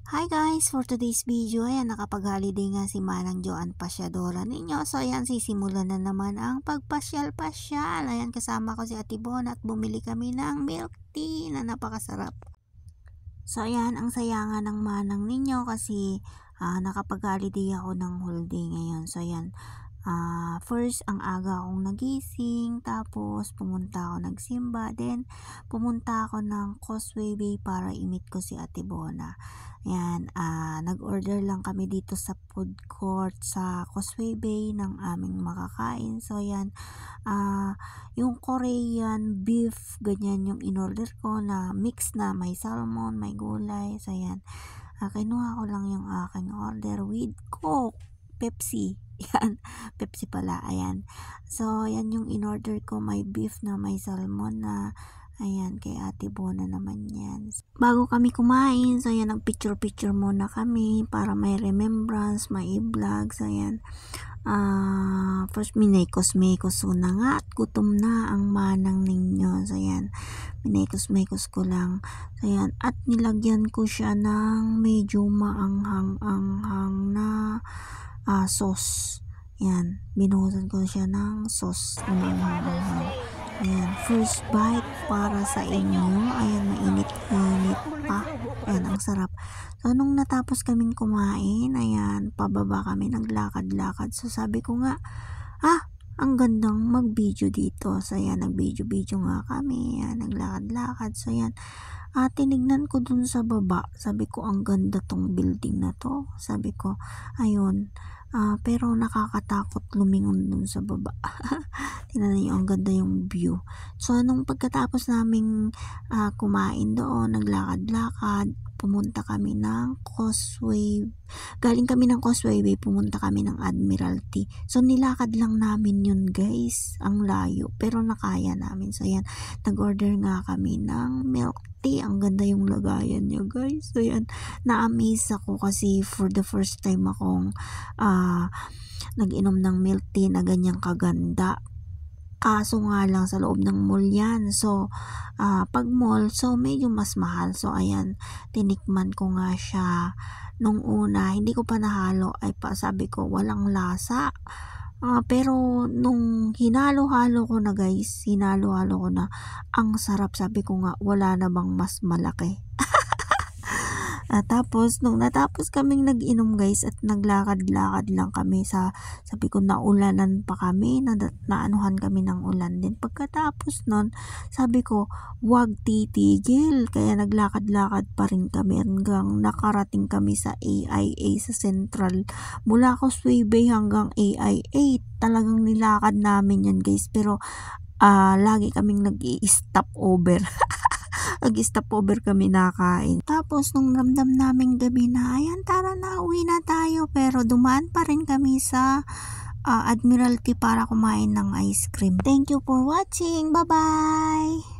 Hi guys! For today's video, ayan, nakapag-holiday nga si Manang Joanne Pasyadora ninyo. So ayan, sisimulan na naman ang pagpasyal-pasyal. Ayan, kasama ko si Ate Bon at bumili kami ng milk tea na napakasarap. So ayan, ang saya nga ng Manang ninyo kasi nakapag-holiday ako ng whole day ngayon. So ayan, first, ang aga akong nagising, tapos pumunta ako nagsimba, then pumunta ako ng Causeway Bay para i-meet ko si Ate Bona. Ayan, nag-order lang kami dito sa food court sa Causeway Bay ng aming makakain. So ayan, yung Korean beef, ganyan yung in-order ko na mix na may salmon, may gulay. So ayan, kinuha ko lang yung aking order with Coke, Pepsi. Yan, Pepsi pala, ayan. So, ayan yung in-order ko, may beef na may salmon na, ayan, kay Ate Bona naman yan. Bago kami kumain, so ayan, nag-picture-picture muna kami para may remembrance, may vlog, so ayan. First, minekos-mekos ko na nga at gutom na ang Manang ninyo. So, ayan, minekos-mekos ko lang. So, ayan, at nilagyan ko siya ng medyo maanghang-anghang na sauce. Yan, binuhusan ko siya ng sauce. Ayan, first bite para sa inyo. Ayan, mainit-init pa. Ayan, ang sarap. So, nung natapos kaming kumain, ayan, pababa kami, naglakad-lakad. So, sabi ko nga, ang gandang mag-video dito. So, ayan, nag-video-video nga kami. Ayan, naglakad-lakad. So, ayan, tinignan ko dun sa baba. Sabi ko, ang ganda tong building na to. Sabi ko, ayun, pero nakakatakot lumingon dun sa baba. Tingnan niyo, ang ganda yung view. So, nung pagkatapos naming kumain doon, naglakad-lakad, pumunta kami ng Causeway. Galing kami ng Causeway Bay, pumunta kami ng Admiralty. So, nilakad lang namin yun, guys. Ang layo, pero nakaya namin. So, ayan, nag-order nga kami ng milk tea. Ang ganda yung lagayan niya, guys. So, ayan, na-amaze ako kasi for the first time akong nag-inom ng milk tea na ganyang kaganda. Kaso nga lang sa loob ng mall yan. So, pag mall, so medyo mas mahal. So, ayan, tinikman ko nga siya. Nung una, hindi ko pa nahalo, ay sabi ko, walang lasa. Pero nung hinalo-halo ko na, guys, hinalo-halo ko na, ang sarap. Sabi ko nga, wala na bang mas malaki? Tapos, nung natapos kaming nag-inom, guys, at naglakad-lakad lang kami sabi ko, naulanan pa kami, naanuhan kami ng ulan din. Pagkatapos nun, sabi ko, wag titigil. Kaya naglakad-lakad pa rin kami hanggang nakarating kami sa AIA sa Central. Mula Causeway Bay hanggang AIA, talagang nilakad namin yan, guys. Pero, lagi kaming nag-i-stop over. Nag-stop over kami nakain. Tapos, nung ramdam naming gabi na, ayan, tara na, uwi na tayo. Pero dumaan pa rin kami sa Admiralty para kumain ng ice cream. Thank you for watching. Bye-bye!